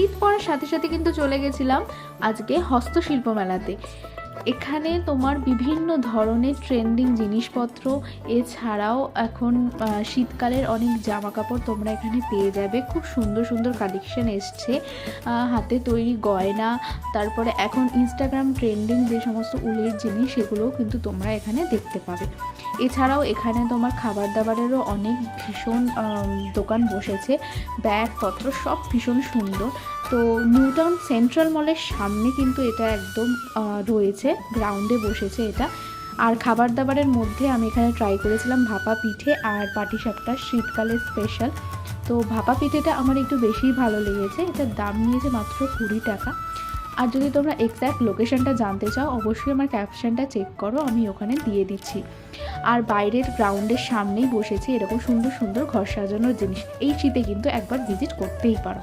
শীত পড়ার সাথে সাথে কিন্তু চলে গেছিলাম আজকে হস্তশিল্প মেলাতে। এখানে তোমার বিভিন্ন ধরনের ট্রেন্ডিং জিনিসপত্র, এছাড়াও এখন শীতকালের অনেক জামা কাপড় তোমরা এখানে পেয়ে যাবে। খুব সুন্দর সুন্দর কালেকশন এসছে, হাতে তৈরি গয়না, তারপরে এখন ইনস্টাগ্রাম ট্রেন্ডিং যে সমস্ত উলের জিনিস সেগুলোও কিন্তু তোমরা এখানে দেখতে পাবে। এছাড়াও এখানে তোমার খাবার দাবারেরও অনেক ভীষণ দোকান বসেছে, ব্যাগপত্র সব ভীষণ সুন্দর। তো নিউ টাউন সেন্ট্রাল মলের সামনে কিন্তু এটা একদম রয়েছে, গ্রাউন্ডে বসেছে এটা। আর খাবার দাবারের মধ্যে আমি এখানে ট্রাই করেছিলাম ভাপা পিঠে আর পাটিসাপটা, শীতকালের স্পেশাল। তো ভাপা পিঠেটা আমার একটু বেশিই ভালো লেগেছে, এটার দাম নিয়েছে মাত্র 20 টাকা। আর যদি তোমরা এক্স্যাক্ট লোকেশনটা জানতে চাও অবশ্যই আমার ক্যাপশনটা চেক করো, আমি ওখানে দিয়ে দিচ্ছি। আর বাইরের গ্রাউন্ডের সামনেই বসেছে এরকম সুন্দর সুন্দর ঘর সাজানোর জিনিস, এই শীতে কিন্তু একবার ভিজিট করতেই পারো।